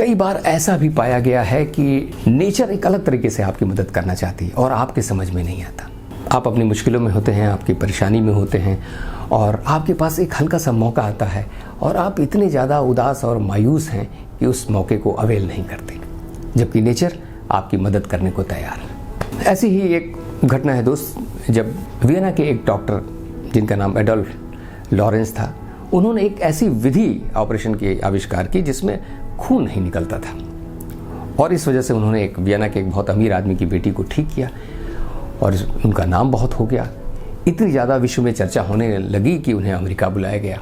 कई बार ऐसा भी पाया गया है कि नेचर एक अलग तरीके से आपकी मदद करना चाहती है और आपके समझ में नहीं आता। आप अपनी मुश्किलों में होते हैं, आपकी परेशानी में होते हैं और आपके पास एक हल्का सा मौका आता है और आप इतने ज़्यादा उदास और मायूस हैं कि उस मौके को अवेल नहीं करते, जबकि नेचर आपकी मदद करने को तैयार है। ऐसी ही एक घटना है दोस्त, जब वियना के एक डॉक्टर जिनका नाम एडोल्फ लॉरेंस था, उन्होंने एक ऐसी विधि ऑपरेशन की आविष्कार की जिसमें खून नहीं निकलता था और इस वजह से उन्होंने एक वियना के एक बहुत अमीर आदमी की बेटी को ठीक किया और उनका नाम बहुत हो गया। इतनी ज़्यादा विश्व में चर्चा होने लगी कि उन्हें अमेरिका बुलाया गया।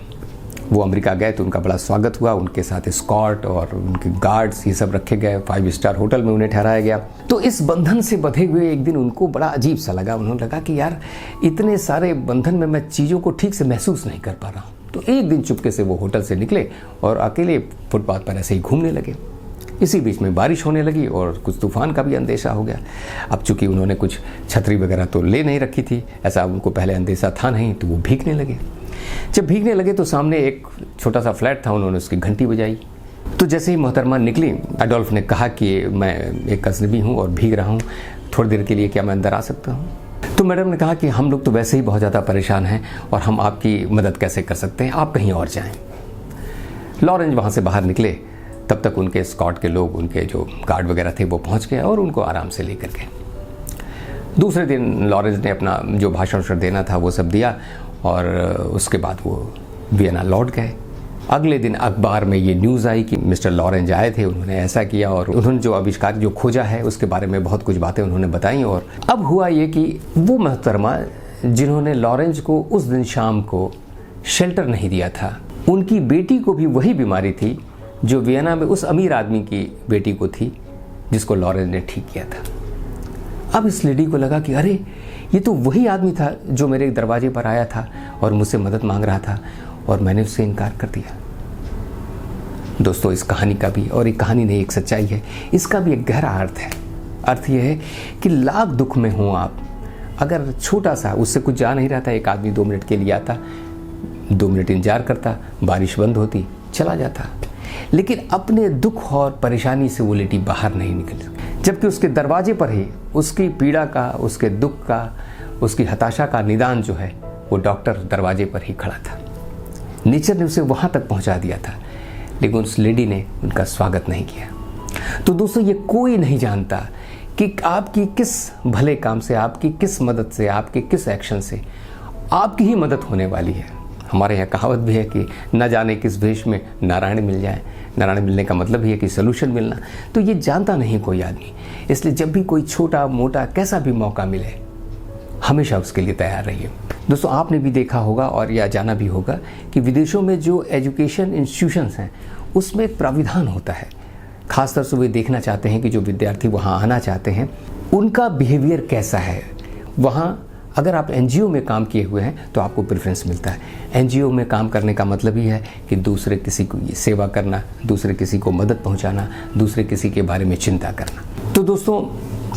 वो अमेरिका गए तो उनका बड़ा स्वागत हुआ, उनके साथ स्कॉट और उनके गार्ड्स ये सब रखे गए, 5 स्टार होटल में उन्हें ठहराया गया। तो इस बंधन से बंधे हुए एक दिन उनको बड़ा अजीब सा लगा। उन्होंने लगा कि यार इतने सारे बंधन में मैं चीज़ों को ठीक से महसूस नहीं कर पा रहा हूँ। तो एक दिन चुपके से वो होटल से निकले और अकेले फुटपाथ पर ऐसे ही घूमने लगे। इसी बीच में बारिश होने लगी और कुछ तूफान का भी अंदेशा हो गया। अब चूंकि उन्होंने कुछ छतरी वगैरह तो ले नहीं रखी थी, ऐसा उनको पहले अंदेशा था नहीं, तो वो भीगने लगे। जब भीगने लगे तो सामने एक छोटा सा फ्लैट था, उन्होंने उसकी घंटी बजाई। तो जैसे ही मोहतरमा निकली, एडोल्फ ने कहा कि मैं एक अजनबी हूँ और भीग रहा हूँ, थोड़ी देर के लिए क्या मैं अंदर आ सकता हूँ? तो मैडम ने कहा कि हम लोग तो वैसे ही बहुत ज़्यादा परेशान हैं और हम आपकी मदद कैसे कर सकते हैं, आप कहीं और जाएं। लॉरेंस वहाँ से बाहर निकले, तब तक उनके स्कॉट के लोग, उनके जो गार्ड वगैरह थे, वो पहुँच गए और उनको आराम से लेकर गए। दूसरे दिन लॉरेंस ने अपना जो भाषण देना था वो सब दिया और उसके बाद वो वियना लौट गए। अगले दिन अखबार में ये न्यूज़ आई कि मिस्टर लॉरेंस आए थे, उन्होंने ऐसा किया और उन्होंने जो आविष्कार जो खोजा है उसके बारे में बहुत कुछ बातें उन्होंने बताई। और अब हुआ ये कि वो मोहतरमा जिन्होंने लॉरेंस को उस दिन शाम को शेल्टर नहीं दिया था, उनकी बेटी को भी वही बीमारी थी जो वियना में उस अमीर आदमी की बेटी को थी जिसको लॉरेंस ने ठीक किया था। अब इस लेडी को लगा कि अरे ये तो वही आदमी था जो मेरे दरवाजे पर आया था और मुझसे मदद मांग रहा था और मैंने उससे इनकार कर दिया। दोस्तों, इस कहानी का भी, और एक कहानी नहीं एक सच्चाई है, इसका भी एक गहरा अर्थ है। अर्थ यह है कि लाख दुख में हो आप, अगर छोटा सा, उससे कुछ जा नहीं रहा था, एक आदमी 2 मिनट के लिए आता, 2 मिनट इंतजार करता, बारिश बंद होती, चला जाता, लेकिन अपने दुख और परेशानी से वो लेडी बाहर नहीं निकल सकती, जबकि उसके दरवाजे पर ही उसकी पीड़ा का, उसके दुख का, उसकी हताशा का निदान जो है वो डॉक्टर दरवाजे पर ही खड़ा था। नेचर ने उसे वहाँ तक पहुँचा दिया था, लेकिन उस लेडी ने उनका स्वागत नहीं किया। तो दोस्तों, ये कोई नहीं जानता कि आपकी किस भले काम से, आपकी किस मदद से, आपके किस एक्शन से आपकी ही मदद होने वाली है। हमारे यहाँ कहावत भी है कि न जाने किस भेष में नारायण मिल जाए। नारायण मिलने का मतलब ही है कि सलूशन मिलना। तो ये जानता नहीं कोई आदमी, इसलिए जब भी कोई छोटा मोटा कैसा भी मौका मिले, हमेशा उसके लिए तैयार रहिए। दोस्तों, आपने भी देखा होगा और या जाना भी होगा कि विदेशों में जो एजुकेशन इंस्टीट्यूशंस हैं उसमें एक प्राविधान होता है। खासतौर से वे देखना चाहते हैं कि जो विद्यार्थी वहाँ आना चाहते हैं उनका बिहेवियर कैसा है। वहाँ अगर आप एनजीओ में काम किए हुए हैं तो आपको प्रेफरेंस मिलता है। एनजीओ में काम करने का मतलब ही है कि दूसरे किसी को सेवा करना, दूसरे किसी को मदद पहुंचाना, दूसरे किसी के बारे में चिंता करना। तो दोस्तों,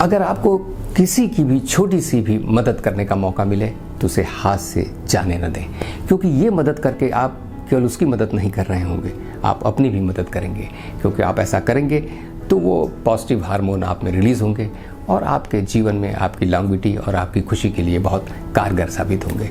अगर आपको किसी की भी छोटी सी भी मदद करने का मौका मिले तो उसे हाथ से जाने न दें, क्योंकि ये मदद करके आप केवल उसकी मदद नहीं कर रहे होंगे, आप अपनी भी मदद करेंगे। क्योंकि आप ऐसा करेंगे तो वो पॉजिटिव हार्मोन आप में रिलीज़ होंगे और आपके जीवन में आपकी लॉन्गेविटी और आपकी खुशी के लिए बहुत कारगर साबित होंगे।